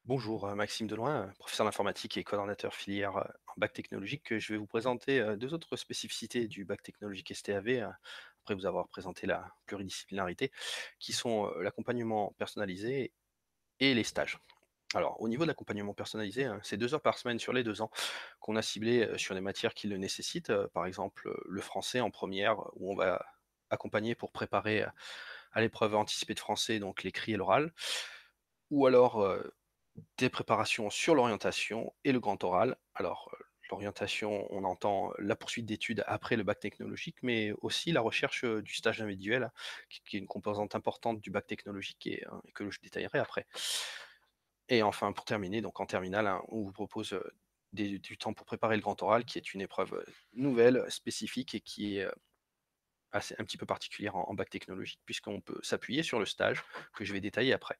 Bonjour, Maxime Deloin, professeur d'informatique et coordonnateur filière en bac technologique. Je vais vous présenter deux autres spécificités du bac technologique STAV, après vous avoir présenté la pluridisciplinarité, qui sont l'accompagnement personnalisé et les stages. Alors, au niveau de l'accompagnement personnalisé, hein, c'est 2 heures par semaine sur les 2 ans qu'on a ciblé sur des matières qui le nécessitent, par exemple le français en première, où on va accompagner pour préparer à l'épreuve anticipée de français, donc l'écrit et l'oral, ou alors des préparations sur l'orientation et le grand oral. Alors, l'orientation, on entend la poursuite d'études après le bac technologique, mais aussi la recherche, du stage individuel, hein, qui est une composante importante du bac technologique et que je détaillerai après. Et enfin, pour terminer, donc en terminale, hein, on vous propose, du temps pour préparer le grand oral, qui est une épreuve, nouvelle, spécifique et qui est, assez un petit peu particulière en bac technologique, puisqu'on peut s'appuyer sur le stage que je vais détailler après.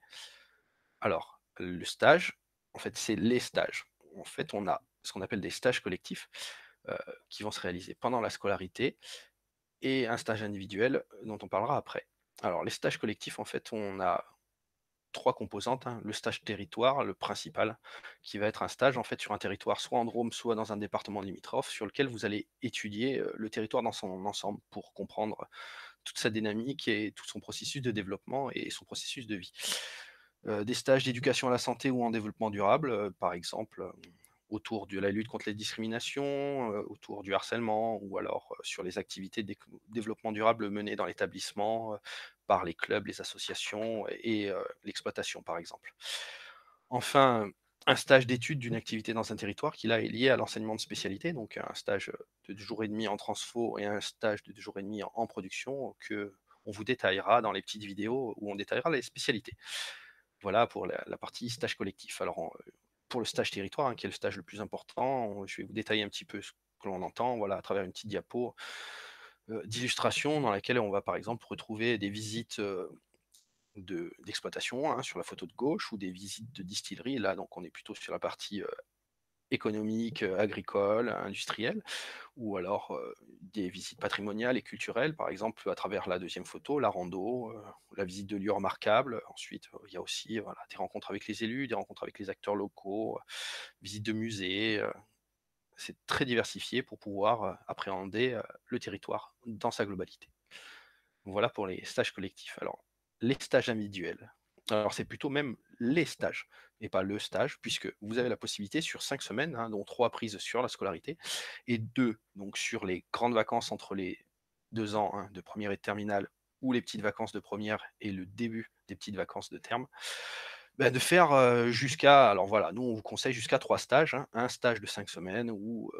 Alors, le stage, en fait, c'est les stages. En fait, on a ce qu'on appelle des stages collectifs, heu, qui vont se réaliser pendant la scolarité et un stage individuel, dont on parlera après. Alors les stages collectifs, en fait, on a 3 composantes, hein. Le stage territoire, le principal, qui va être un stage, en fait, sur un territoire, soit en Drôme, soit dans un département limitrophe, sur lequel vous allez étudier, le territoire dans son ensemble pour comprendre toute sa dynamique et tout son processus de développement et son processus de vie. Des stages d'éducation à la santé ou en développement durable, par exemple, autour de la lutte contre les discriminations, autour du harcèlement ou alors, sur les activités de développement durable menées dans l'établissement, par les clubs, les associations et l'exploitation, par exemple. Enfin, un stage d'étude d'une activité dans un territoire qui là est lié à l'enseignement de spécialité, donc un stage, de 2 jours et demi en transfo et un stage de 2 jours et demi en production que on vous détaillera dans les petites vidéos où on détaillera les spécialités. Voilà pour la partie stage collectif. Alors pour le stage territoire, hein, qui est le stage le plus important, je vais vous détailler un petit peu ce que l'on entend, voilà, à travers une petite diapo, d'illustration dans laquelle on va par exemple retrouver des visites, d'exploitation, hein, sur la photo de gauche ou des visites de distillerie. Là donc on est plutôt sur la partie, économique, agricole, industrielle ou alors, des visites patrimoniales et culturelles, par exemple, à travers la deuxième photo, la rando, la visite de lieux remarquables. Ensuite, il y a aussi, voilà, des rencontres avec les élus, des rencontres avec les acteurs locaux, visite de musées, c'est très diversifié pour pouvoir, appréhender, le territoire dans sa globalité. Voilà pour les stages collectifs. Alors, les stages individuels, alors c'est plutôt même les stages et pas le stage, puisque vous avez la possibilité sur 5 semaines, hein, dont 3 prises sur la scolarité et 2 donc sur les grandes vacances entre les 2 ans, hein, de première et de terminale ou les petites vacances de première et le début des petites vacances de terme, bah, de faire, jusqu'à alors voilà, nous on vous conseille jusqu'à 3 stages, hein, 1 stage de 5 semaines ou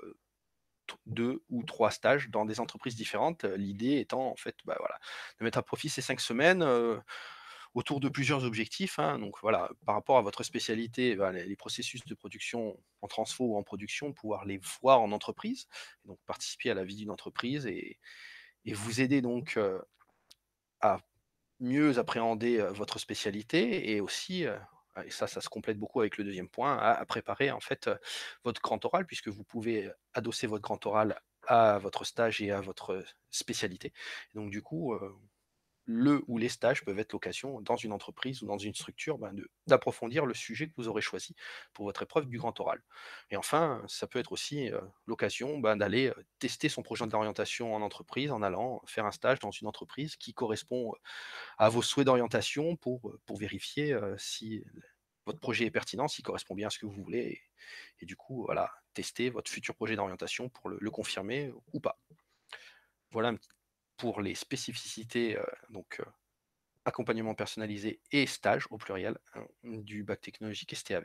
2 ou 3 stages dans des entreprises différentes. L'idée étant en fait, bah, voilà, de mettre à profit ces 5 semaines, autour de plusieurs objectifs, hein. Donc voilà, par rapport à votre spécialité, bah, les processus de production en transfo ou en production, pouvoir les voir en entreprise, et donc participer à la vie d'une entreprise et vous aider donc, à mieux appréhender, votre spécialité et aussi, et ça se complète beaucoup avec le deuxième point, à préparer en fait, votre grand oral puisque vous pouvez, adosser votre grand oral à votre stage et à votre spécialité. Donc du coup, le ou les stages peuvent être l'occasion dans une entreprise ou dans une structure, ben, d'approfondir le sujet que vous aurez choisi pour votre épreuve du grand oral. Et enfin, ça peut être aussi, l'occasion, ben, d'aller, tester son projet d'orientation en entreprise en allant faire un stage dans une entreprise qui correspond à vos souhaits d'orientation pour vérifier, si votre projet est pertinent, s'il correspond bien à ce que vous voulez et du coup, voilà, tester votre futur projet d'orientation pour le confirmer ou pas. Voilà un petit pour les spécificités, donc accompagnement personnalisé et stage au pluriel, hein, du bac technologique STAV.